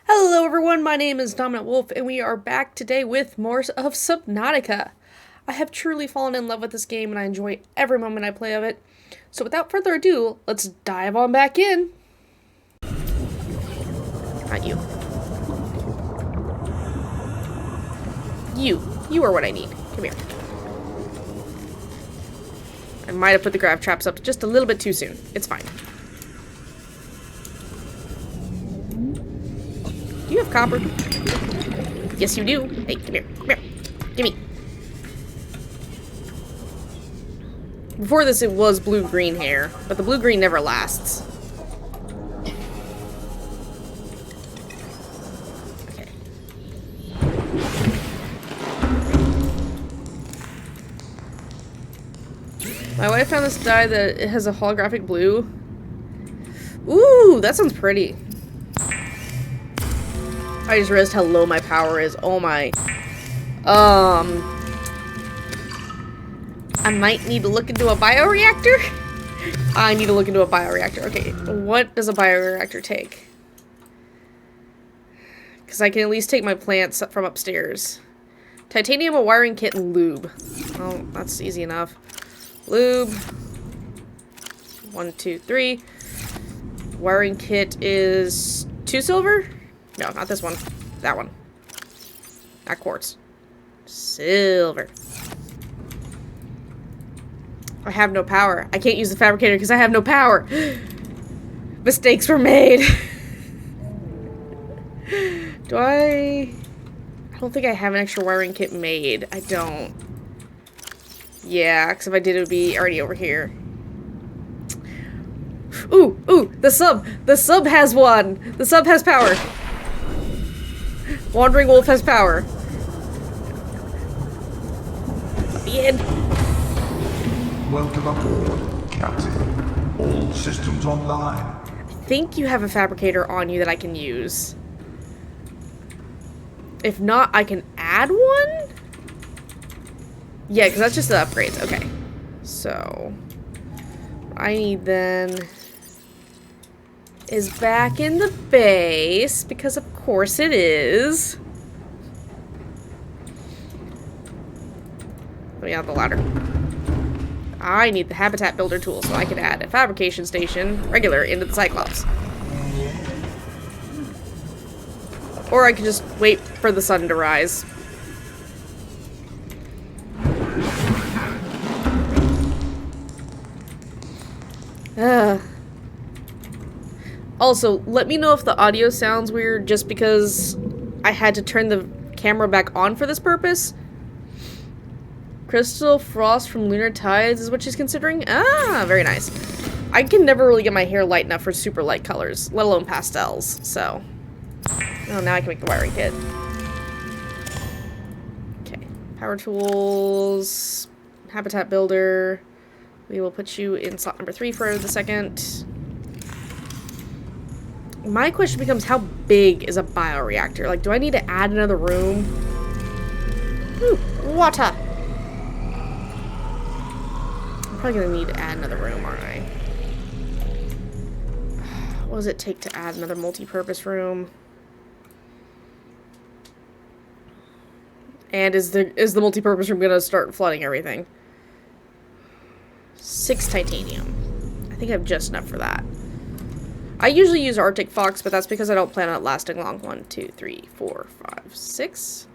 Hello everyone, my name is Dominant Wolf, and we are back today with more of Subnautica. I have truly fallen in love with this game, and I enjoy every moment I play of it. So without further ado, let's dive on back in. Not you. You are what I need. Come here. I might have put the grav traps up just a little bit too soon. It's fine. Do you have copper? Yes, you do. Hey, come here. Come here. Gimme. Before this, it was blue-green hair, but the blue-green never lasts. Okay. My wife found this dye that it has a holographic blue. Ooh, that sounds pretty. I just realized how low my power is. Oh my. I might need to look into a bioreactor? I need to look into a bioreactor. Okay, what does a bioreactor take? Because I can at least take my plants from upstairs. Titanium, a wiring kit, and lube. Oh, that's easy enough. Lube. 1, 2, 3. Wiring kit is 2 silver? No, not this one. That one. Not quartz. Silver. I have no power. I can't use the fabricator because I have no power. Mistakes were made. Do I don't think I have an extra wiring kit made. I don't. Yeah, because if I did, it would be already over here. Ooh, the sub! The sub has one! The sub has power. Wandering Wolf has power. The end. Welcome aboard, Captain. All systems online. I think you have a fabricator on you that I can use. If not, I can add one? Yeah, because that's just the upgrades. Okay. So, what I need then is back in the base, because of course it is. Let me out the ladder. I need the habitat builder tool so I can add a fabrication station, regular, into the Cyclops. Or I can just wait for the sun to rise. Also, let me know if the audio sounds weird just because I had to turn the camera back on for this purpose. Crystal frost from lunar tides is what she's considering? Ah, very nice. I can never really get my hair light enough for super light colors, let alone pastels, so. Oh, now I can make the wiring kit. Okay, power tools, habitat builder. We will put you in slot number 3 for the second. My question becomes, how big is a bioreactor? Like, do I need to add another room? Ooh, water! I'm probably gonna need to add another room, aren't I? What does it take to add another multi-purpose room? And is the multi-purpose room gonna start flooding everything? 6 titanium. I think I have just enough for that. I usually use Arctic Fox, but that's because I don't plan on it lasting long. 1, 2, 3, 4, 5, 6.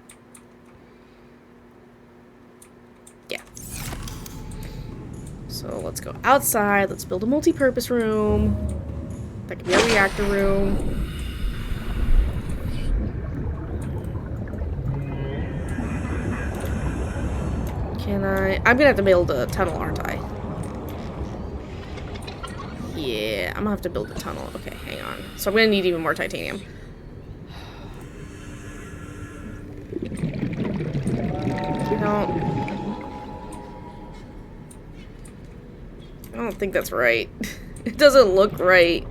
Yeah. So let's go outside. Let's build a multi-purpose room. That could be a reactor room. Can I? I'm gonna have to build a tunnel, aren't I? Yeah, I'm gonna have to build a tunnel. Okay, hang on. So I'm gonna need even more titanium. You I don't think that's right. It doesn't look right.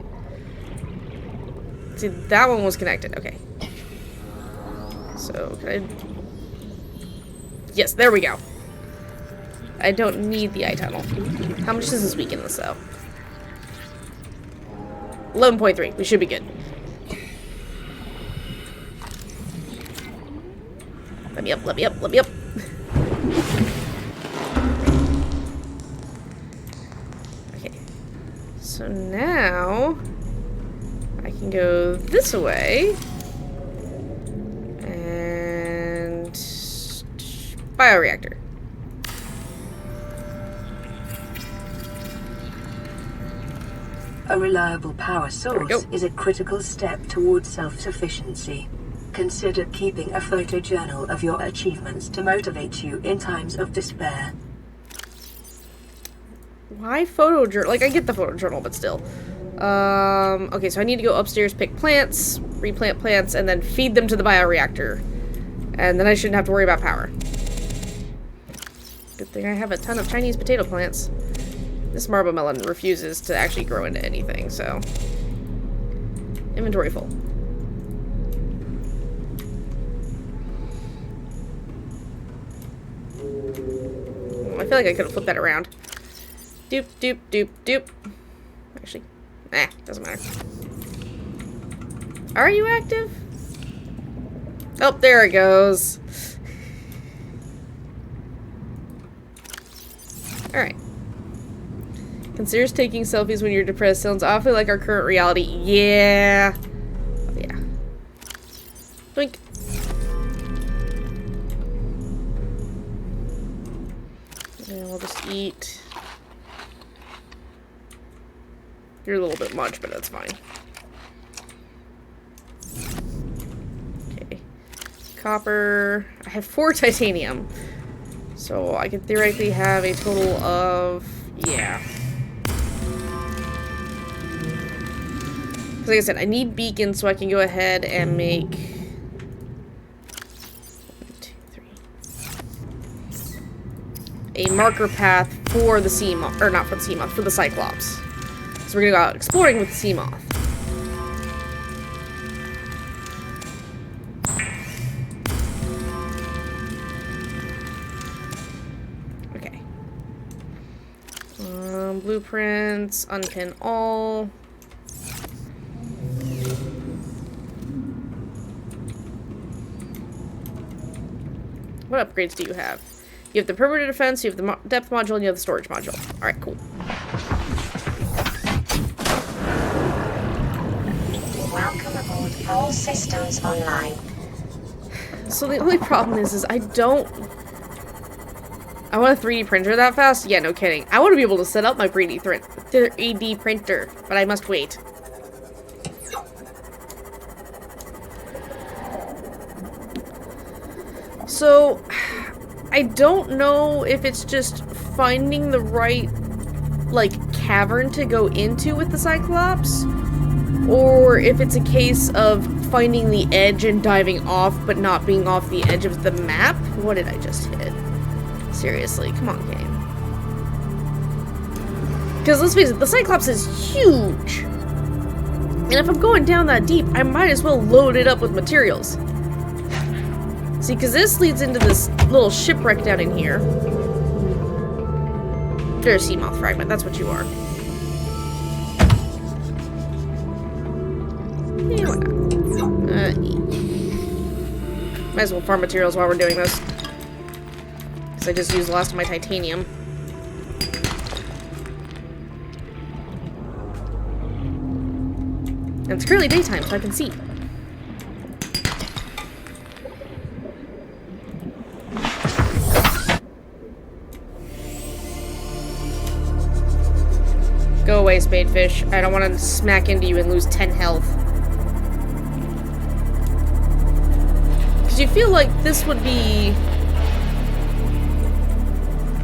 See, that one was connected. Okay. So, can I... Yes, there we go. I don't need the eye tunnel. How much does this weaken this, though? 11.3. We should be good. Let me up, let me up, let me up. Okay. So now I can go this way. And bioreactor. A reliable power source is a critical step towards self-sufficiency. Consider keeping a photojournal of your achievements to motivate you in times of despair. Why photojournal? Like, I get the photojournal, but still. Okay, so I need to go upstairs, pick plants, replant plants, and then feed them to the bioreactor. And then I shouldn't have to worry about power. Good thing I have a ton of Chinese potato plants. This marble melon refuses to actually grow into anything, so... Inventory full. I feel like I could have flipped that around. Doop, doop, doop, doop. Actually, doesn't matter. Are you active? Oh, there it goes. Alright. Considers taking selfies when you're depressed. Sounds awfully like our current reality. Yeah. Yeah. Doink. And we'll just eat. You're a little bit much, but that's fine. Okay. Copper. I have 4 titanium. So I could theoretically have a total of... yeah. Like I said, I need beacons so I can go ahead and make 1, 2, 3 a marker path for the sea moth, or not for the sea moth, for the Cyclops. So we're gonna go out exploring with the sea moth. Okay. Blueprints, unpin all. What upgrades do you have? You have the perimeter defense, you have the depth module, and you have the storage module. Alright, cool. Welcome aboard. All systems online. So the only problem is I don't... I want a 3D printer that fast? Yeah, no kidding. I want to be able to set up my 3D printer, but I must wait. So, I don't know if it's just finding the right, like, cavern to go into with the Cyclops, or if it's a case of finding the edge and diving off, but not being off the edge of the map. What did I just hit? Seriously, come on, game. Because let's face it, the Cyclops is huge! And if I'm going down that deep, I might as well load it up with materials. See, because this leads into this little shipwreck down in here. You're a sea moth fragment, that's what you are. Yeah, why not? Might as well farm materials while we're doing this. Because I just used the last of my titanium. And it's currently daytime, so I can see. Go away, spadefish. I don't want to smack into you and lose 10 health. Because you feel like this would be...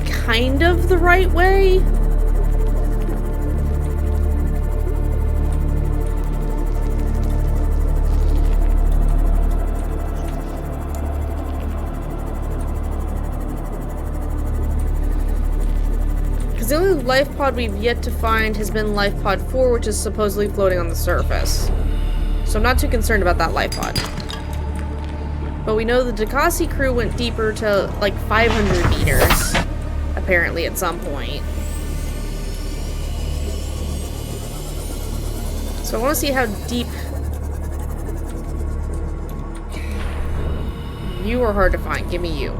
kind of the right way? The only life pod we've yet to find has been life pod 4, which is supposedly floating on the surface. So I'm not too concerned about that life pod. But we know the Degasi crew went deeper to like 500 meters, apparently at some point. So I want to see how deep You are hard to find. Give me you.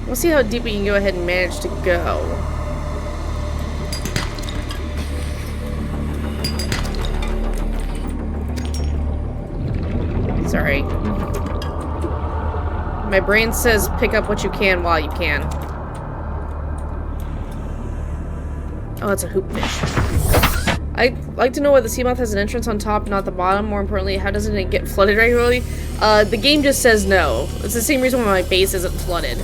We'll see how deep we can go ahead and manage to go. Sorry. My brain says pick up what you can while you can. Oh, that's a hoopfish. I'd like to know why the Seamoth has an entrance on top, not the bottom. More importantly, how doesn't it get flooded regularly? The game just says no. It's the same reason why my base isn't flooded.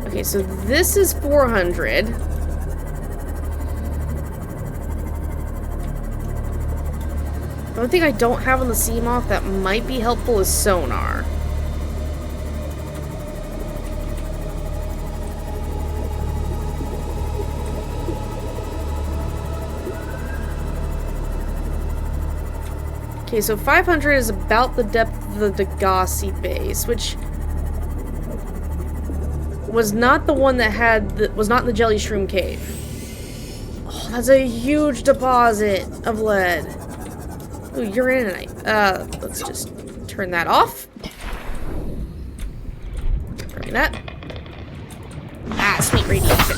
Okay, so this is 400. The only thing I don't have on the Seamoth that might be helpful is sonar. Okay, so 500 is about the depth of the Degasi base, which was not the one that had was not in the Jelly Shroom Cave. Oh, that's a huge deposit of lead. Ooh, uraninite. Let's just turn that off. Bring that. Ah, sweet radiation.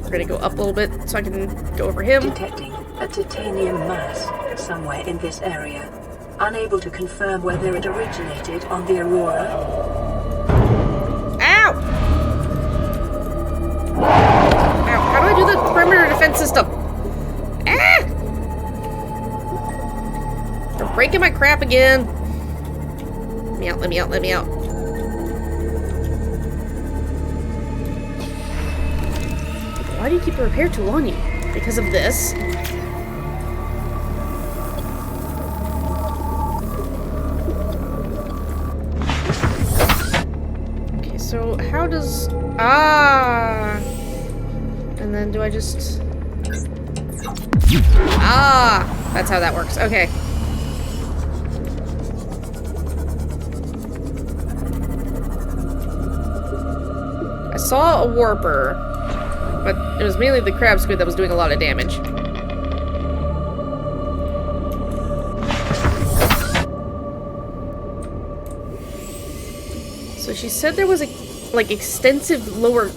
We're gonna go up a little bit so I can go over him. Detecting a titanium mass somewhere in this area. Unable to confirm whether it originated on the Aurora. Ow! Ow, how do I do the perimeter defense system? Ah! They're breaking my crap again. Let me out, let me out, let me out. Why do you keep the repair tool on you? Because of this? Okay, so how does... Ah! And then do I just... Ah! That's how that works. Okay. I saw a warper, but it was mainly the crab squid that was doing a lot of damage. So she said there was a, like, extensive lower...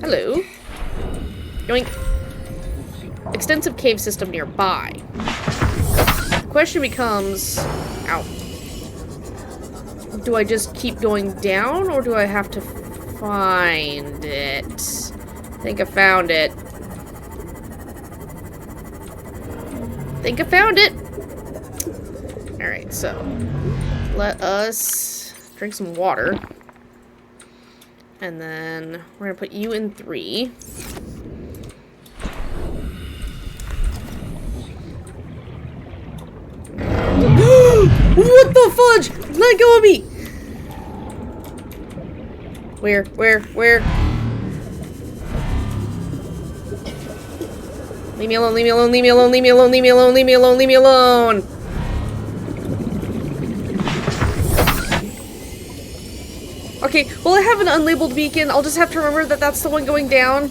Hello. Yoink. Extensive cave system nearby. The question becomes... Ow. Do I just keep going down, or do I have to find it? I think I found it. Think I found it! Alright, so... let us drink some water. And then we're gonna put you in 3. What the fudge? Let go of me! Where? Leave me alone, leave me alone, leave me alone, leave me alone, leave me alone, leave me alone, leave me alone! Okay, well I have an unlabeled beacon. I'll just have to remember that that's the one going down.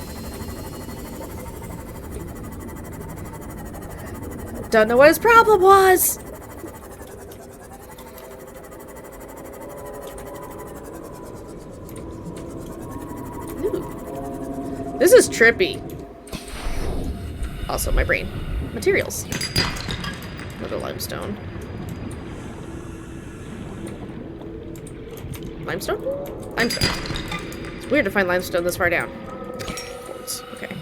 Don't know what his problem was! Ooh. This is trippy. Also, my brain. Materials. Another limestone. Limestone? Limestone. It's weird to find limestone this far down. Quartz. Okay.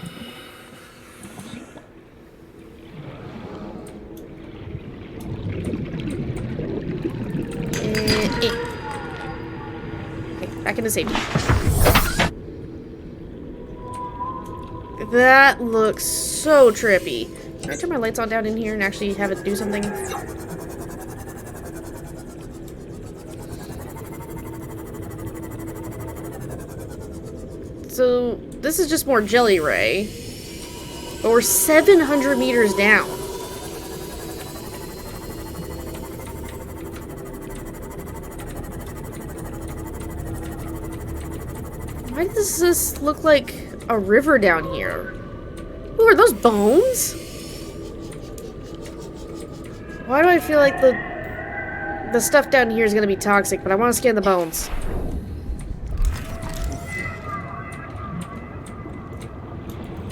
Okay, back into safety. That looks so trippy. Can I turn my lights on down in here and actually have it do something? So, this is just more jelly ray. But we're 700 meters down. Why does this look like a river down here? Ooh, are those bones? Why do I feel like the stuff down here is gonna be toxic, but I want to scan the bones.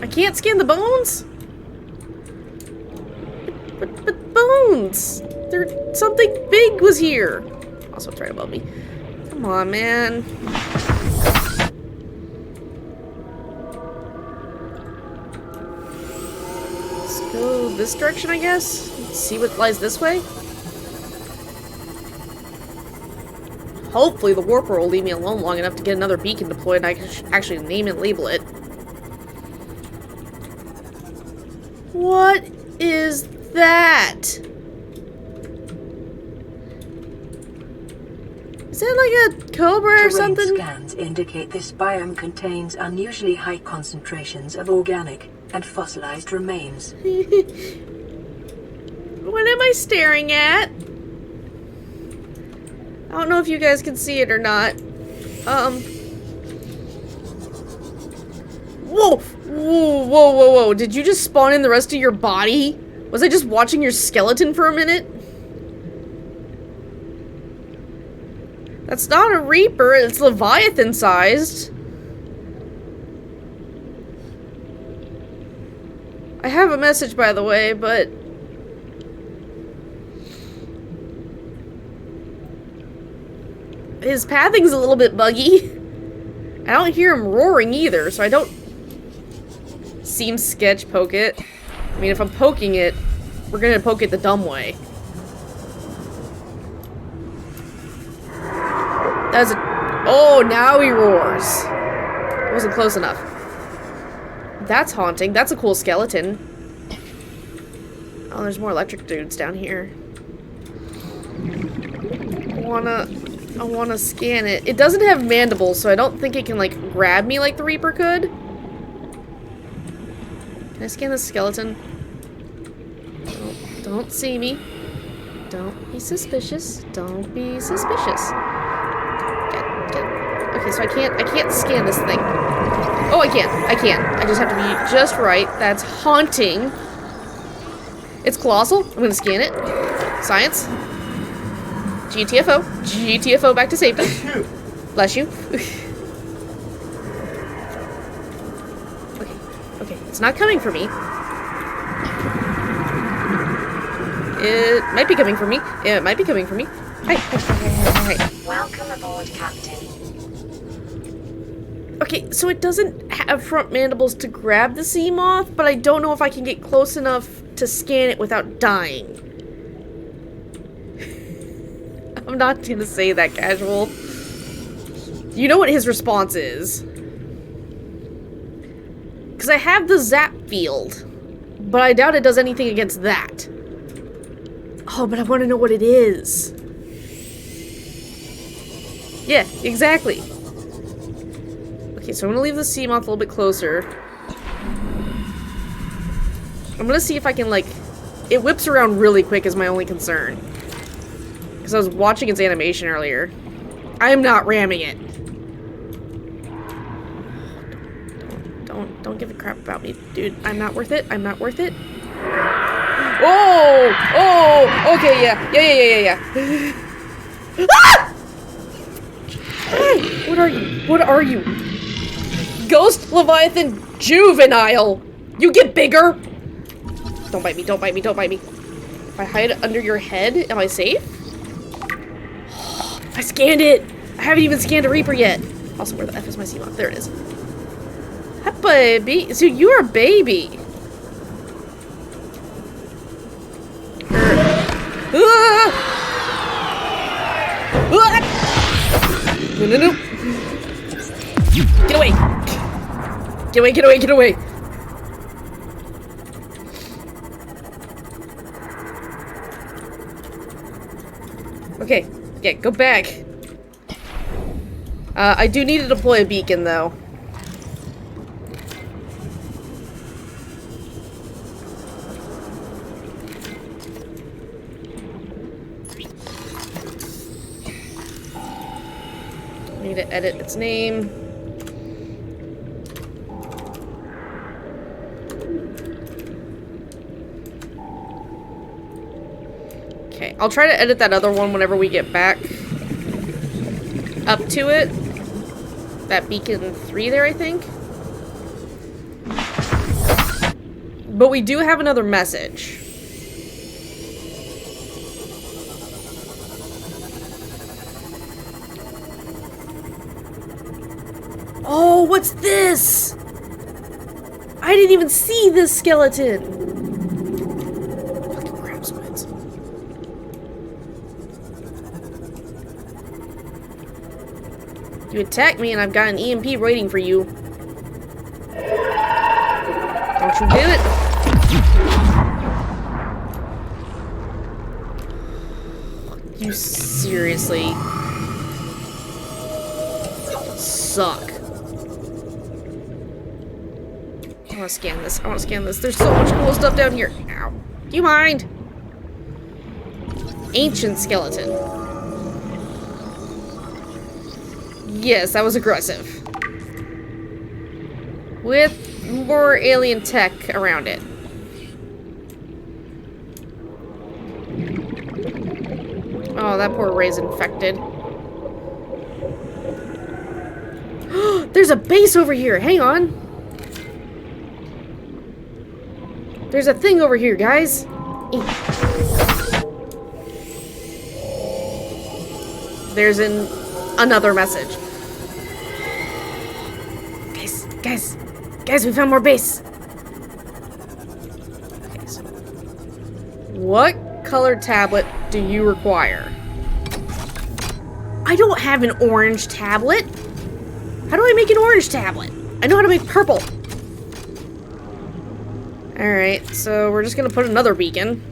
I can't scan the bones? But bones! Something big was here. Also, it's right above me. Come on, man. Let's go this direction, I guess. Let's see what lies this way. Hopefully the warper will leave me alone long enough to get another beacon deployed and I can actually name and label it. What is that? Is that like a cobra or something? Scans indicate this biome contains unusually high concentrations of organic and fossilized remains. What am I staring at? I don't know if you guys can see it or not. Whoa! Whoa, whoa, whoa, whoa. Did you just spawn in the rest of your body? Was I just watching your skeleton for a minute? That's not a Reaper, it's Leviathan-sized. I have a message, by the way, but... his pathing's a little bit buggy. I don't hear him roaring either, so I don't... seem sketch poke it. I mean, if I'm poking it, we're gonna poke it the dumb way. That's a... oh, now he roars. It wasn't close enough. That's haunting. That's a cool skeleton. Oh, there's more electric dudes down here. I wanna scan it. It doesn't have mandibles, so I don't think it can, like, grab me like the Reaper could. Can I scan the skeleton? Don't see me. Don't be suspicious. Don't be suspicious. Okay, so I can't scan this thing. Oh, I can. I just have to be just right. That's haunting. It's colossal. I'm gonna scan it. Science. GTFO. GTFO back to safety. Bless you. Okay, it's not coming for me. It might be coming for me. It might be coming for me. Hi. Welcome aboard, Captain. Okay, so it doesn't have front mandibles to grab the sea moth, but I don't know if I can get close enough to scan it without dying. I'm not gonna say that casual. You know what his response is. Because I have the zap field, but I doubt it does anything against that. Oh, but I want to know what it is. Yeah, exactly. Okay, so I'm gonna leave the sea moth a little bit closer. I'm gonna see if I can, like... it whips around really quick is my only concern. Because I was watching its animation earlier. I am not ramming it. Don't give a crap about me, dude. I'm not worth it. I'm not worth it. Oh! Oh! Okay, yeah. Ah! Hi! What are you? What are you? Ghost Leviathan Juvenile! You get bigger! Don't bite me, don't bite me, don't bite me. If I hide under your head, am I safe? I scanned it! I haven't even scanned a Reaper yet. Also, where the F is my sea moth? There it is. Hi, baby. So you're a baby. No. Get away! Get away! Okay, yeah, go back. I do need to deploy a beacon, though. Need to edit its name. Okay, I'll try to edit that other one whenever we get back up to it. That beacon 3 there, I think. But we do have another message. Oh, what's this? I didn't even see this skeleton. Fucking crab squids. You attack me and I've got an EMP waiting for you. Don't you do it. You seriously suck. I want to scan this. I want to scan this. There's so much cool stuff down here. Ow. Do you mind? Ancient skeleton. Yes, that was aggressive. With more alien tech around it. Oh, that poor Ray's infected. There's a base over here. Hang on. There's a thing over here, guys. There's another message. Guys, we found more base. Okay, so what color tablet do you require? I don't have an orange tablet. How do I make an orange tablet? I know how to make purple. Alright, so we're just gonna put another beacon.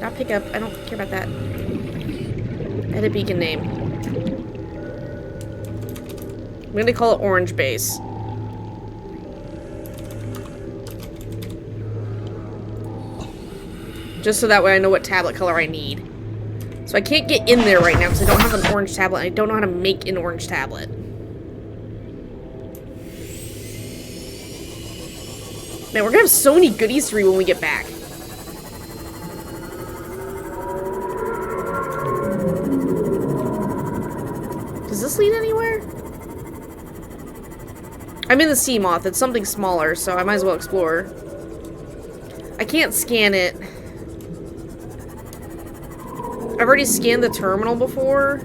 Not pick up. I don't care about that. Edit beacon name. I'm gonna call it Orange Base. Just so that way I know what tablet color I need. So I can't get in there right now because I don't have an orange tablet. And I don't know how to make an orange tablet. Man, we're gonna have so many goodies to read when we get back. Does this lead anywhere? I'm in the sea moth. It's something smaller, so I might as well explore. I can't scan it. I've already scanned the terminal before.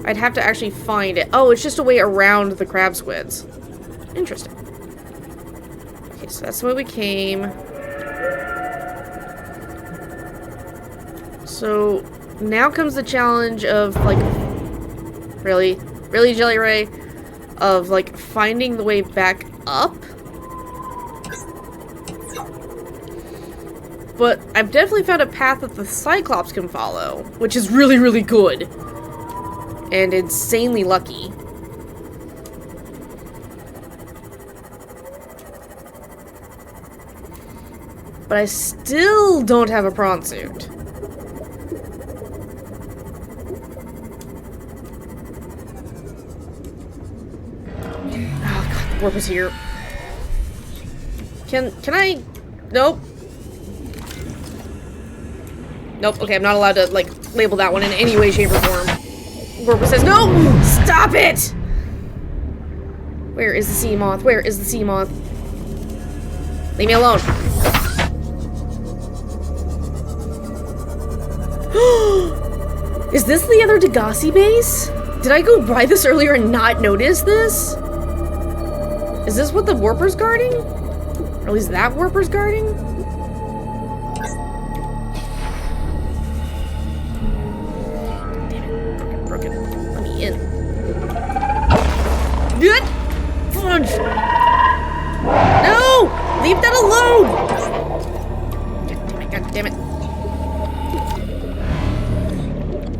I'd have to actually find it. Oh, it's just a way around the crab squids. Interesting. Okay, so that's the way we came. So now comes the challenge of, like, really, Jelly Ray, of, like, finding the way back up. But I've definitely found a path that the Cyclops can follow, which is really, really good. And insanely lucky. But I still don't have a prawn suit. Oh god, the warp is here. Can I? Nope. Nope, okay, I'm not allowed to, like, label that one in any way, shape, or form. Warp says, no! Stop it! Where is the sea moth? Where is the sea moth? Leave me alone. Is this the other Degasi base? Did I go by this earlier and not notice this? Is this what the warper's guarding? Or at least that warper's guarding? Damn it. Broken. Let me in. Good! Fudge! No! Leave that alone! God damn it.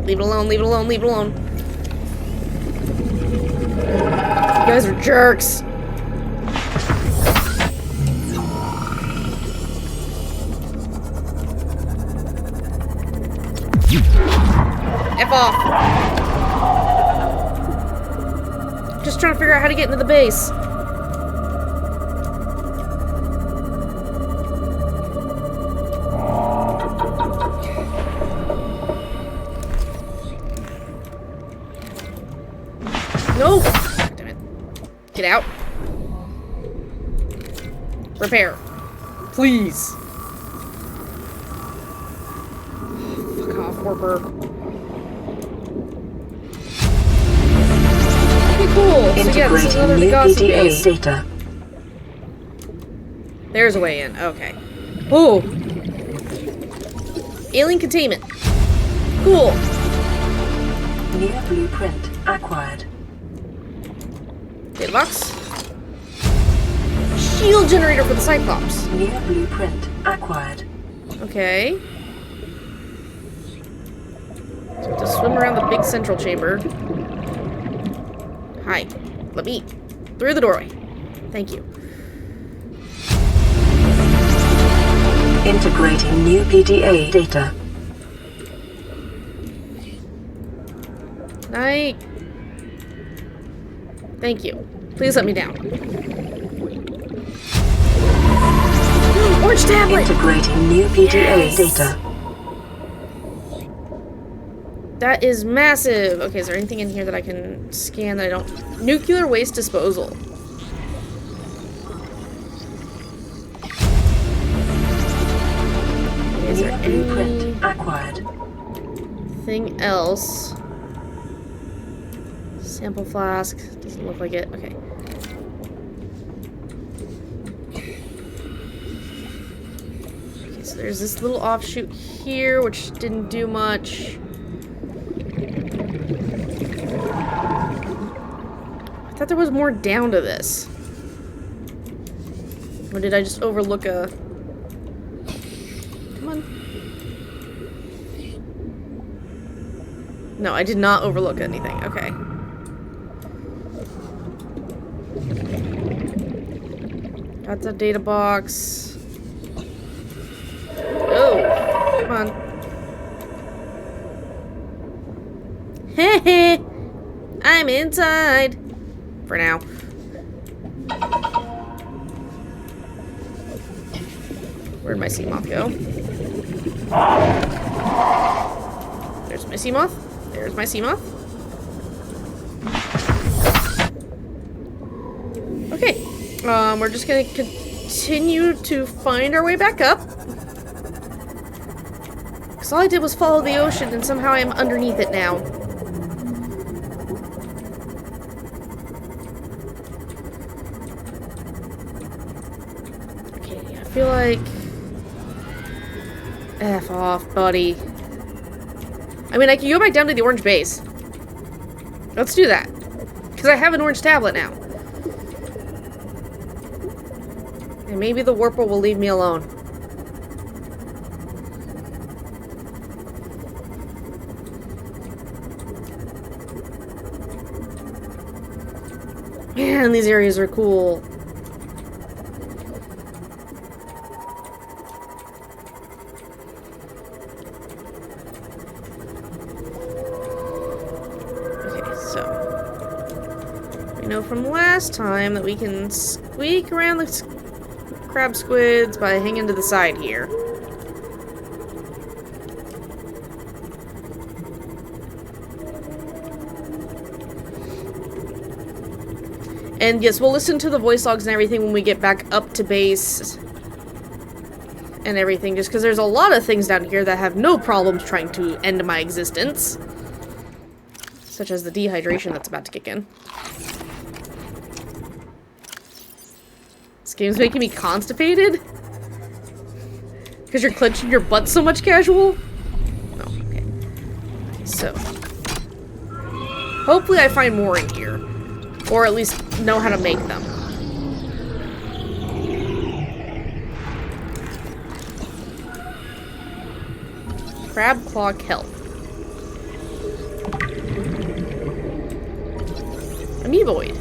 Leave it alone, leave it alone, leave it alone. You guys are jerks. F off. Just trying to figure out how to get into the base. Get out. Repair. Please. Fuck off, Warper. Okay, cool. So yeah, this is another Degasi base. Data. There's a way in. Okay. Oh. Alien containment. Cool. New blueprint acquired. Data box. Shield generator for the Cyclops. New blueprint acquired. Okay. So to swim around the big central chamber. Hi. Let me through the doorway. Thank you. Integrating new PDA data. Thank you. Please let me down. Orange tablet! Integrating new PDA data. That is massive. Okay, is there anything in here that I can scan that I don't... Nuclear waste disposal. Is there Blueprint acquired. anything else? Sample flask. Doesn't look like it. Okay. Okay, so there's this little offshoot here, which didn't do much. I thought there was more down to this. Or did I just overlook a... Come on. No, I did not overlook anything. Okay. Got the data box. Oh, come on. Hey, I'm inside. For now. Where'd my sea moth go? There's my sea moth. There's my sea moth. Okay. We're just gonna continue to find our way back up. Because all I did was follow the ocean and somehow I'm underneath it now. Okay, I feel like... F off, buddy. I mean, I can go back down to the orange base. Let's do that. Because I have an orange tablet now. And maybe the Warper will leave me alone. Man, these areas are cool. Okay, so we know from last time that we can squeak around the crab squids by hanging to the side here. And yes, we'll listen to the voice logs and everything when we get back up to base and everything, just because there's a lot of things down here that have no problems trying to end my existence. Such as the dehydration that's about to kick in. This game's making me constipated? Because you're clenching your butt so much, casual? No, okay. So. Hopefully I find more in here. Or at least know how to make them. Crab claw kelp. Amoeboid.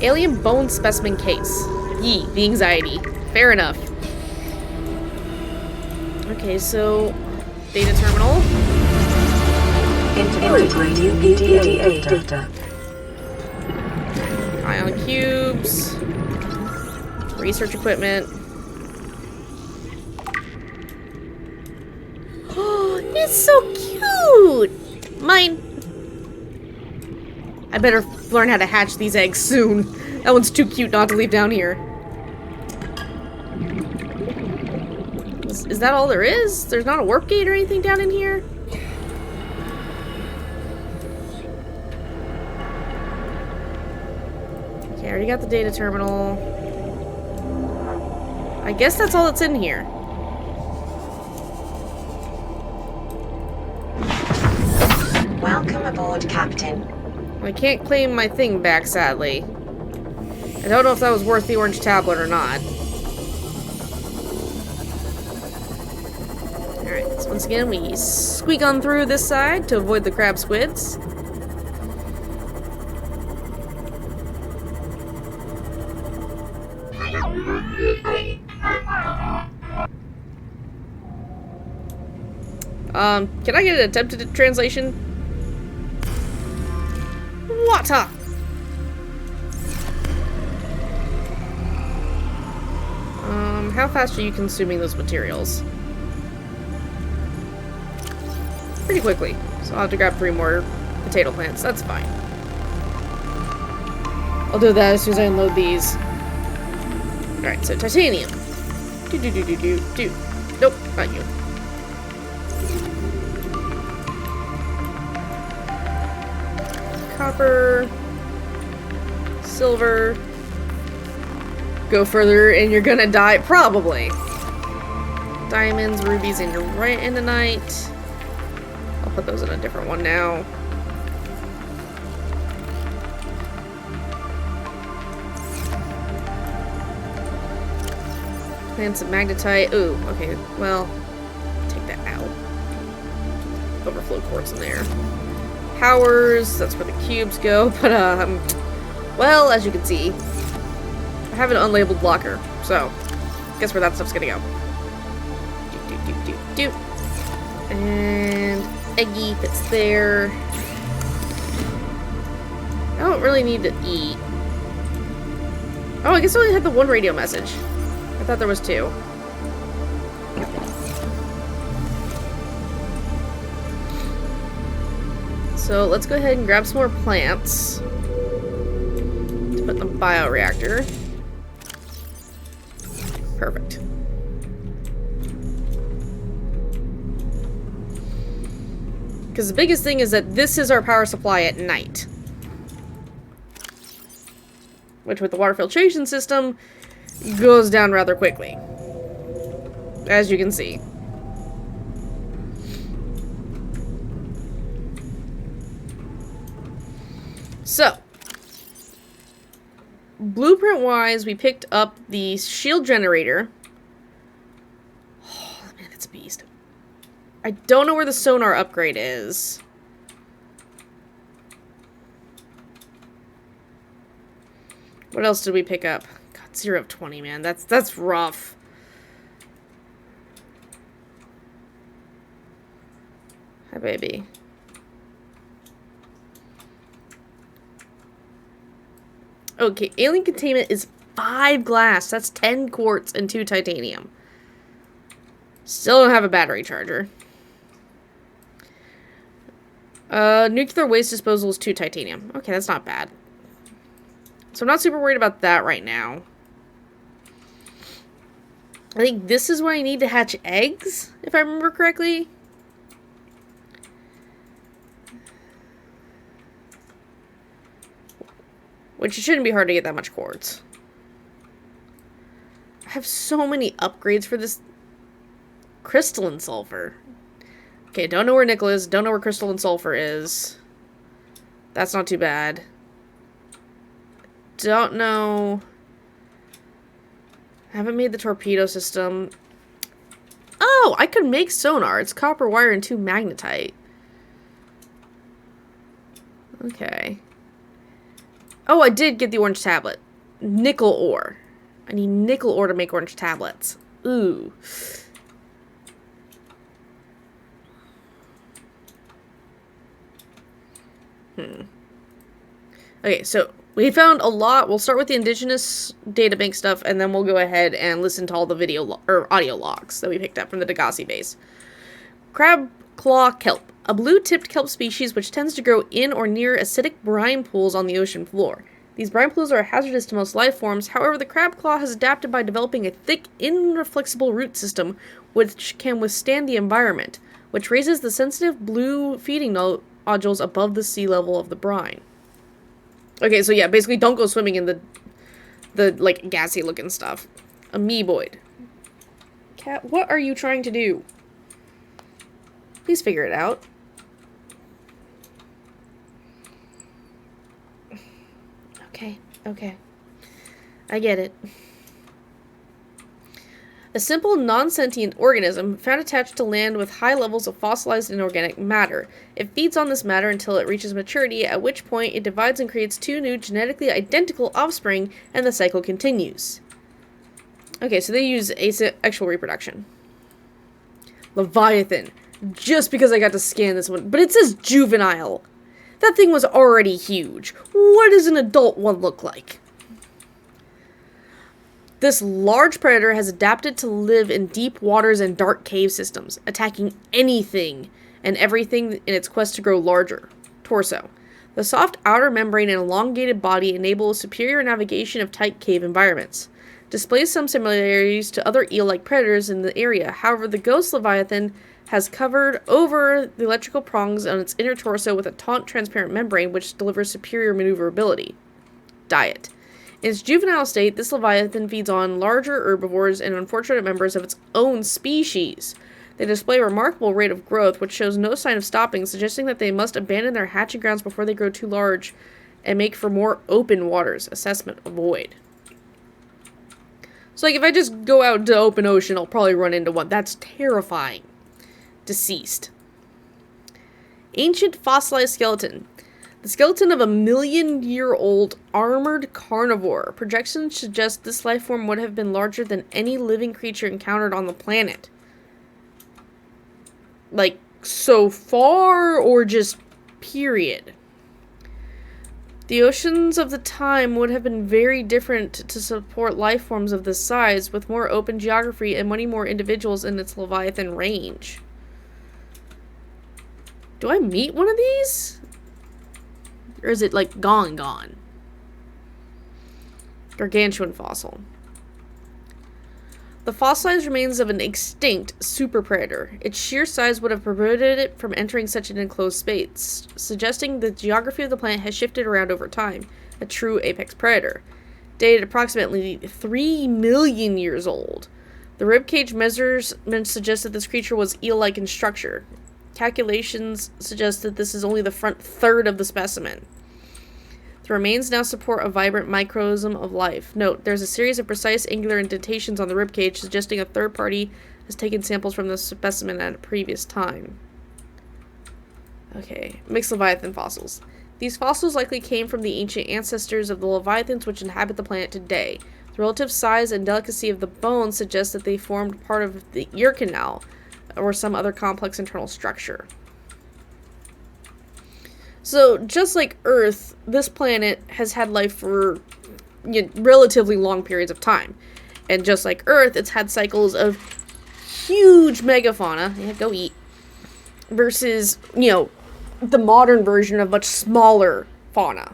Alien bone specimen case. Yee, the anxiety. Fair enough. Okay, so data terminal. Integrating PDA data. Ion cubes. Research equipment. Oh, it's so cute! Mine. I better learn how to hatch these eggs soon. That one's too cute not to leave down here. Is that all there is? There's not a warp gate or anything down in here? Okay, I already got the data terminal. I guess that's all that's in here. Welcome aboard, Captain. I can't claim my thing back, sadly. I don't know if that was worth the orange tablet or not. Alright, so once again, we squeak on through this side to avoid the crab squids. Can I get an attempted translation? Water! How fast are you consuming those materials? Pretty quickly. So I'll have to grab 3 more potato plants. That's fine. I'll do that as soon as I unload these. Alright, so titanium. Do. Nope, not you. Copper. Silver. Go further and you're gonna die, probably. Diamonds, rubies, and Andronite. I'll put those in a different one now. And some magnetite. Ooh, okay, well, take that out. Overflow quartz in there. Powers, that's where the cubes go, but, well, as you can see, I have an unlabeled blocker, so guess where that stuff's gonna go. Do. And eggy fits there. I don't really need to eat. Oh, I guess I only had the 1 radio message. I thought there was 2. So let's go ahead and grab some more plants to put in the bioreactor. Perfect. Because the biggest thing is that this is our power supply at night. Which with the water filtration system goes down rather quickly. As you can see. So, blueprint-wise, we picked up the shield generator. Oh, man, that's a beast. I don't know where the sonar upgrade is. What else did we pick up? God, 0 of 20, man. That's rough. Hi, baby. Okay, alien containment is 5 glass. That's 10 quartz and 2 titanium. Still don't have a battery charger. Nuclear waste disposal is 2 titanium. Okay, that's not bad. So I'm not super worried about that right now. I think this is where I need to hatch eggs, if I remember correctly. Which it shouldn't be hard to get that much quartz. I have so many upgrades for this crystalline sulfur. Okay, don't know where nickel is. Don't know where crystalline sulfur is. That's not too bad. Don't know. I haven't made the torpedo system. Oh, I could make sonar. It's copper wire and 2 magnetite. Okay. Oh, I did get the orange tablet. Nickel ore. I need nickel ore to make orange tablets. Ooh. Okay, so we found a lot. We'll start with the indigenous databank stuff, and then we'll go ahead and listen to all the video or audio logs that we picked up from the Degasi base. Crab claw kelp. a blue-tipped kelp species which tends to grow in or near acidic brine pools on the ocean floor. These brine pools are hazardous to most life forms, however the crab claw has adapted by developing a thick, inflexible root system which can withstand the environment, which raises the sensitive blue feeding nodules above the sea level of the brine. Okay, so yeah, basically don't go swimming in the like, gassy-looking stuff. Amoeboid. Cat, what are you trying to do? Please figure it out. Okay. I get it. A simple, non-sentient organism found attached to land with high levels of fossilized inorganic matter. It feeds on this matter until it reaches maturity, at which point it divides and creates 2 new genetically identical offspring, and the cycle continues. Okay, so they use asexual reproduction. Leviathan. Just because I got to scan this one. But it says juvenile. That thing was already huge. What does an adult one look like? This large predator has adapted to live in deep waters and dark cave systems, attacking anything and everything in its quest to grow larger. Torso. The soft outer membrane and elongated body enable superior navigation of tight cave environments. Displays some similarities to other eel-like predators in the area. However, the ghost leviathan has covered over the electrical prongs on its inner torso with a taut, transparent membrane which delivers superior maneuverability. Diet. In its juvenile state, this leviathan feeds on larger herbivores and unfortunate members of its own species. They display a remarkable rate of growth, which shows no sign of stopping, suggesting that they must abandon their hatching grounds before they grow too large and make for more open waters. Assessment avoid. So, like, if I just go out to open ocean, I'll probably run into one. That's terrifying. Deceased. Ancient fossilized skeleton. The skeleton of a 1,000,000-year-old armored carnivore. Projections suggest this life form would have been larger than any living creature encountered on the planet. Like, so far, or just period? The oceans of the time would have been very different to support life forms of this size, with more open geography and many more individuals in its Leviathan range. Do I meet one of these? Or is it, like, gone? Gargantuan fossil. The fossilized remains of an extinct super predator. Its sheer size would have prevented it from entering such an enclosed space, suggesting the geography of the planet has shifted around over time. A true apex predator. Dated approximately 3 million years old. The ribcage measurements suggest that this creature was eel-like in structure. Calculations suggest that this is only the front third of the specimen. The remains now support a vibrant microcosm of life. Note, there's a series of precise angular indentations on the ribcage, suggesting a third party has taken samples from the specimen at a previous time. Okay, mixed Leviathan fossils. These fossils likely came from the ancient ancestors of the Leviathans which inhabit the planet today. The relative size and delicacy of the bones suggest that they formed part of the ear canal, or some other complex internal structure. So, just like Earth, this planet has had life for relatively long periods of time. And just like Earth, it's had cycles of huge megafauna, yeah, go eat, versus, the modern version of much smaller fauna.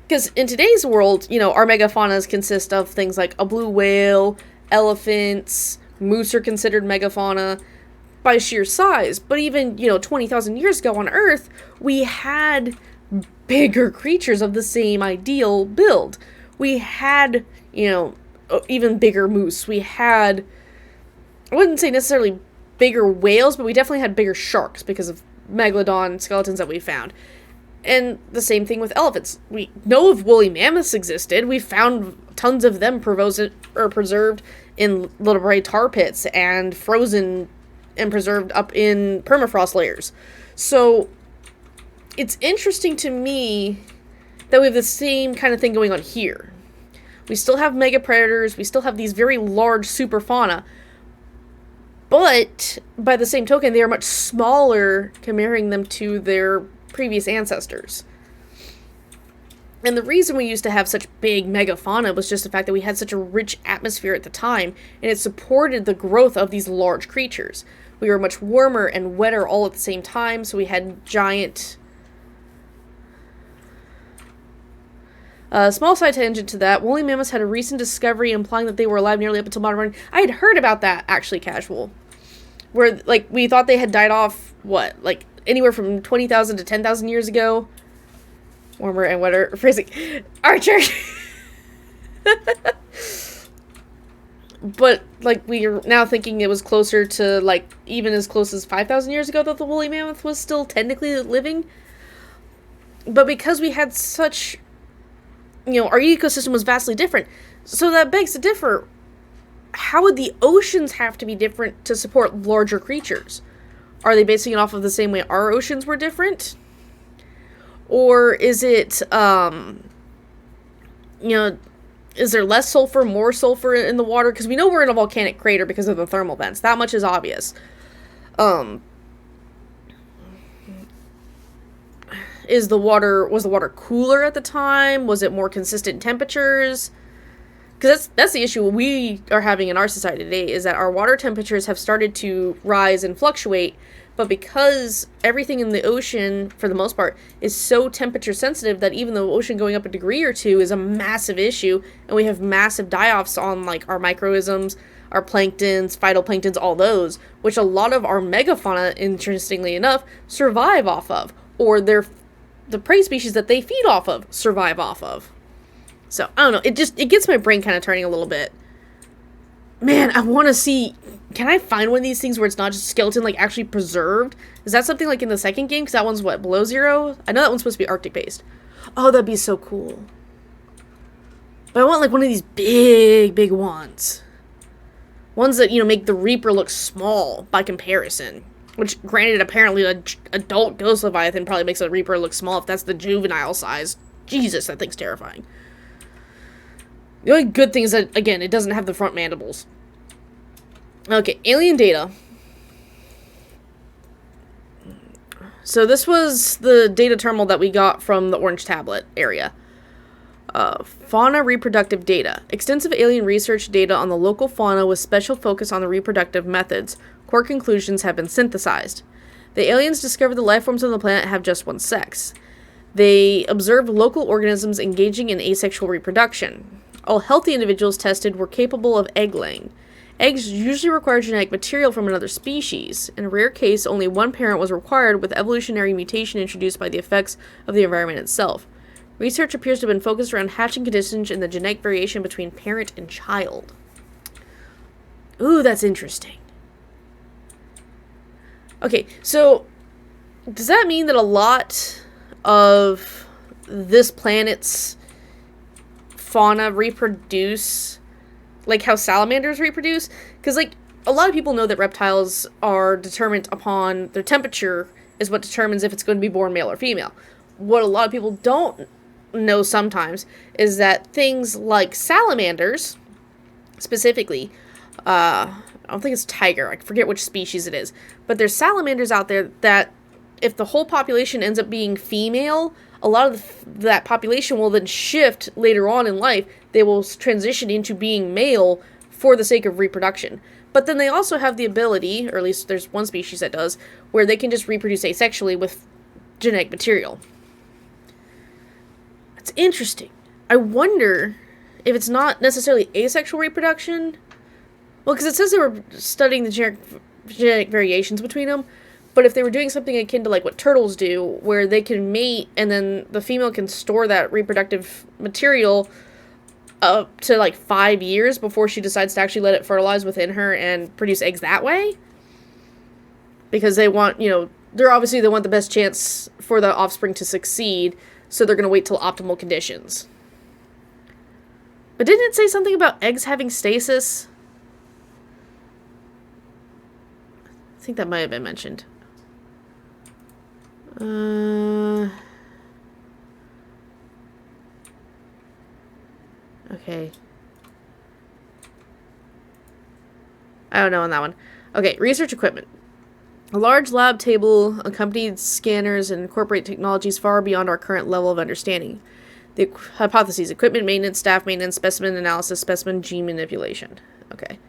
Because in today's world, our megafaunas consist of things like a blue whale, elephants, moose are considered megafauna by sheer size. But even, 20,000 years ago on Earth, we had bigger creatures of the same ideal build. We had, even bigger moose. We had, I wouldn't say necessarily bigger whales, but we definitely had bigger sharks because of megalodon skeletons that we found. And the same thing with elephants. We know if woolly mammoths existed. We found tons of them preserved in little gray tar pits and frozen and preserved up in permafrost layers. So it's interesting to me that we have the same kind of thing going on here. We still have mega predators. We still have these very large super fauna. But by the same token, they are much smaller comparing them to their previous ancestors. And the reason we used to have such big megafauna was just the fact that we had such a rich atmosphere at the time, and it supported the growth of these large creatures. We were much warmer and wetter all at the same time, so we had giant... small side tangent to that, woolly mammoths had a recent discovery implying that they were alive nearly up until modern. I had heard about that, actually, Casual. Where, like, we thought they had died off, what, like, anywhere from 20,000 to 10,000 years ago? Warmer and wetter. Phrasing. Archer! But, like, we are now thinking it was closer to, like, even as close as 5,000 years ago that the woolly mammoth was still technically living. But because we had such... You know, our ecosystem was vastly different. So that begs to differ. How would the oceans have to be different to support larger creatures? Are they basing it off of the same way our oceans were different? Or is it, you know, is there less sulfur, more sulfur in the water? Because we know we're in a volcanic crater because of the thermal vents. That much is obvious. Was the water cooler at the time? Was it more consistent temperatures? Because that's the issue we are having in our society today, is that our water temperatures have started to rise and fluctuate, but because everything in the ocean, for the most part, is so temperature sensitive that even the ocean going up a degree or two is a massive issue, and we have massive die-offs on, like, our microisms, our planktons, phytoplanktons, all those, which a lot of our megafauna, interestingly enough, survive off of, or the prey species that they feed off of survive off of. So, I don't know, it gets my brain kind of turning a little bit. Man, I want to see, can I find one of these things where it's not just skeleton, like, actually preserved? Is that something like in the second game? Because that one's, what, below zero? I know that one's supposed to be Arctic-based. Oh, that'd be so cool. But I want, like, one of these big ones. Ones that, you know, make the Reaper look small by comparison. Which, granted, apparently an adult Ghost Leviathan probably makes a Reaper look small if that's the juvenile size. Jesus, that thing's terrifying. The only good thing is that, again, it doesn't have the front mandibles. Okay, alien data. So this was the data terminal that we got from the Orange Tablet area. Fauna reproductive data. Extensive alien research data on the local fauna with special focus on the reproductive methods. Core conclusions have been synthesized. The aliens discovered the life forms on the planet have just one sex. They observed local organisms engaging in asexual reproduction. All healthy individuals tested were capable of egg laying. Eggs usually require genetic material from another species. In a rare case, only one parent was required, with evolutionary mutation introduced by the effects of the environment itself. Research appears to have been focused around hatching conditions and the genetic variation between parent and child. Ooh, that's interesting. Okay, so does that mean that a lot of this planet's fauna reproduce like how salamanders reproduce? Because, like, a lot of people know that reptiles are determined upon their temperature is what determines if it's going to be born male or female. What a lot of people don't know sometimes is that things like salamanders, specifically, I don't think it's tiger, I forget which species it is, but there's salamanders out there that if the whole population ends up being female, a lot of that population will then shift later on in life. They will transition into being male for the sake of reproduction. But then they also have the ability, or at least there's one species that does, where they can just reproduce asexually with genetic material. That's interesting. I wonder if it's not necessarily asexual reproduction. Well, because it says they were studying the genetic variations between them. But if they were doing something akin to like what turtles do, where they can mate and then the female can store that reproductive material up to like 5 years before she decides to actually let it fertilize within her and produce eggs that way. Because they want, you know, they want the best chance for the offspring to succeed, so they're going to wait till optimal conditions. But didn't it say something about eggs having stasis? I think that might have been mentioned. Okay. I don't know on that one. Okay, research equipment. A large lab table accompanied scanners and incorporate technologies far beyond our current level of understanding. The hypotheses: equipment maintenance, staff maintenance, specimen analysis, specimen gene manipulation. Okay.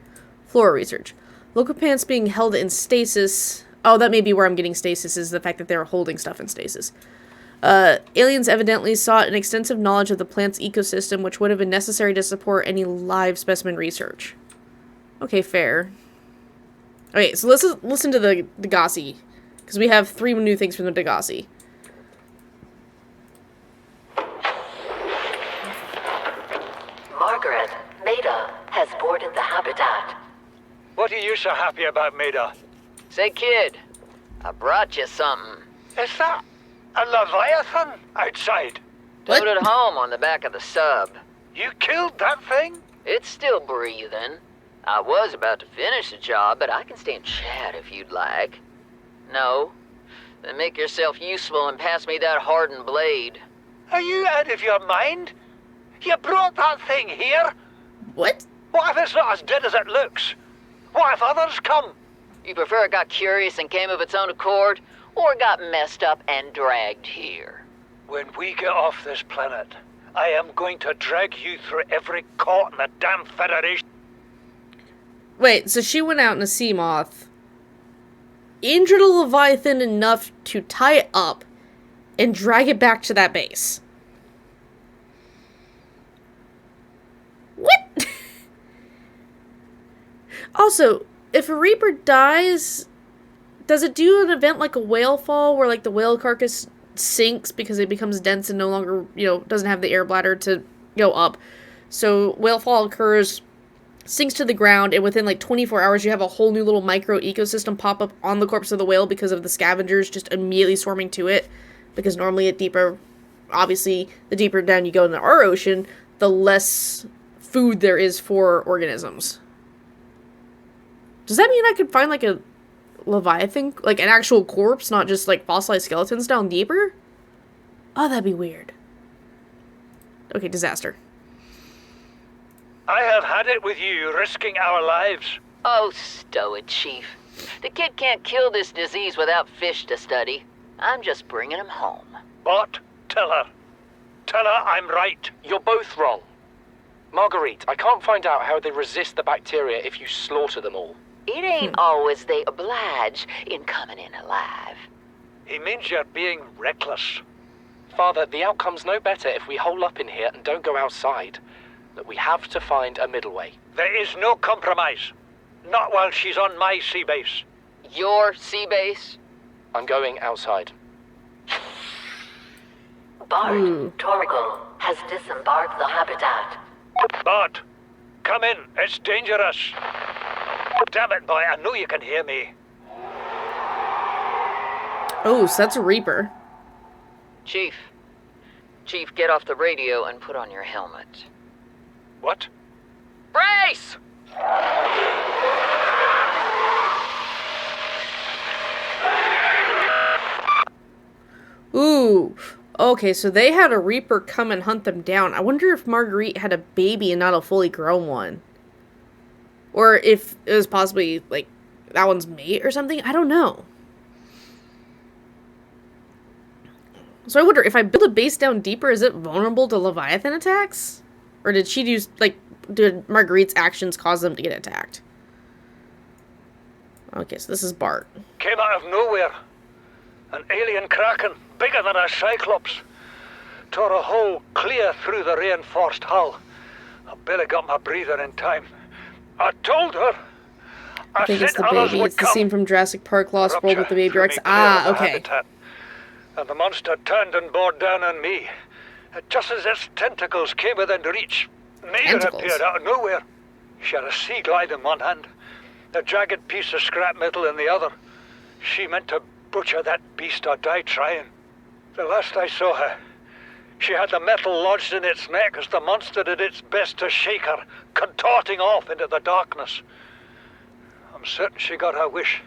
Flora research. Local plants being held in stasis. Oh, that may be where I'm getting stasis, is the fact that they're holding stuff in stasis. Aliens evidently sought an extensive knowledge of the plant's ecosystem, which would have been necessary to support any live specimen research. Okay, fair. Okay, so let's listen to the Degasi, because we have 3 new things from the Degasi. Margaret, Maida has boarded the habitat. What are you so happy about, Maida? Say, kid, I brought you something. Is that a Leviathan outside? What? Towed it home on the back of the sub. You killed that thing? It's still breathing. I was about to finish the job, but I can stay and chat if you'd like. No? Then make yourself useful and pass me that hardened blade. Are you out of your mind? You brought that thing here? What? What if it's not as dead as it looks? What if others come? You prefer it got curious and came of its own accord, or got messed up and dragged here? When we get off this planet, I am going to drag you through every court in the damn Federation. Wait, so she went out in a sea moth, injured a Leviathan enough to tie it up, and drag it back to that base. What? Also, if a Reaper dies, does it do an event like a whale fall where like the whale carcass sinks because it becomes dense and no longer, doesn't have the air bladder to go up? So whale fall occurs, sinks to the ground, and within like 24 hours you have a whole new little micro ecosystem pop up on the corpse of the whale because of the scavengers just immediately swarming to it. Because normally obviously the deeper down you go in our ocean, the less food there is for organisms. Does that mean I could find like a Leviathan, like an actual corpse, not just like fossilized skeletons down deeper? Oh, that'd be weird. Okay, disaster. I have had it with you, risking our lives. Oh, stow it, Chief. The kid can't kill this disease without fish to study. I'm just bringing him home. But tell her. Tell her I'm right. You're both wrong. Marguerite, I can't find out how they resist the bacteria if you slaughter them all. It ain't always they oblige in coming in alive. He means you're being reckless. Father, the outcome's no better if we hole up in here and don't go outside. That we have to find a middle way. There is no compromise. Not while she's on my sea base. Your sea base? I'm going outside. Bart, Torgal has disembarked the habitat. Bart, come in. It's dangerous. Damn it, boy. I know you can hear me. Oh, so that's a Reaper. Chief, get off the radio and put on your helmet. What? Brace! Ooh. Okay, so they had a Reaper come and hunt them down. I wonder if Marguerite had a baby and not a fully grown one. Or if it was possibly, like, that one's mate or something. I don't know. So I wonder, if I build a base down deeper, is it vulnerable to Leviathan attacks? Or did she use, like, did Marguerite's actions cause them to get attacked? Okay, so this is Bart. Came out of nowhere. An alien kraken, bigger than a cyclops. Tore a hole clear through the reinforced hull. I barely got my breather in time. I told her. I think it's said the others baby. would It's the come. scene from Jurassic Park Lost World with the baby Rupture Rex. threw me clear of the Okay. habitat, and the monster turned and bore down on me. Just as its tentacles came within reach, Maida Tentacles? appeared out of nowhere. She had a sea glide in one hand, a jagged piece of scrap metal in the other. She meant to butcher that beast or die trying. The last I saw her, she had the metal lodged in its neck as the monster did its best to shake her, contorting off into the darkness. I'm certain she got her wish,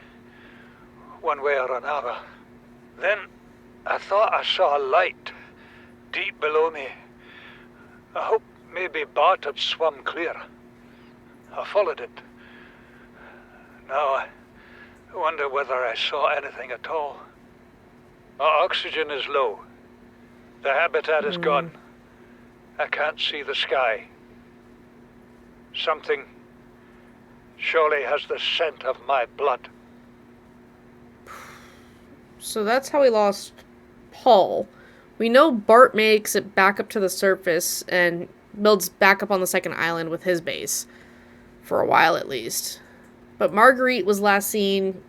one way or another. Then I thought I saw a light deep below me. I hoped maybe Bart had swum clear. I followed it. Now I wonder whether I saw anything at all. Our oxygen is low. The habitat is gone. I can't see the sky. Something surely has the scent of my blood. So that's how we lost Paul. We know Bart makes it back up to the surface and builds back up on the second island with his base. For a while, at least. But Marguerite was last seen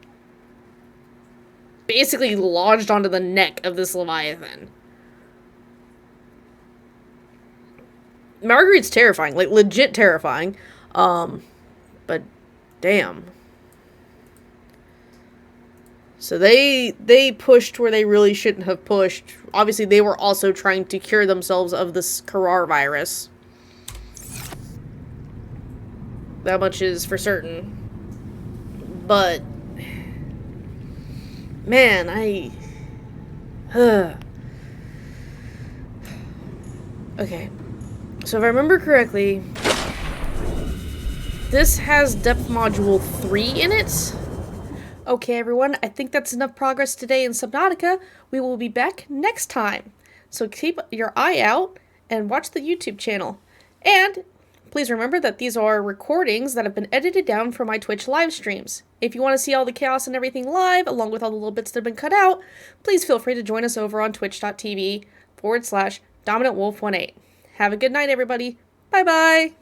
basically lodged onto the neck of this Leviathan. Marguerite's terrifying. Like, legit terrifying. But damn. So they pushed where they really shouldn't have pushed. Obviously, they were also trying to cure themselves of this Karar virus. That much is for certain. But man, okay. So if I remember correctly, this has depth module 3 in it. Okay, everyone, I think that's enough progress today in Subnautica. We will be back next time. So keep your eye out and watch the YouTube channel. And please remember that these are recordings that have been edited down for my Twitch live streams. If you want to see all the chaos and everything live, along with all the little bits that have been cut out, please feel free to join us over on twitch.tv/DominantWolf18. Have a good night, everybody. Bye-bye.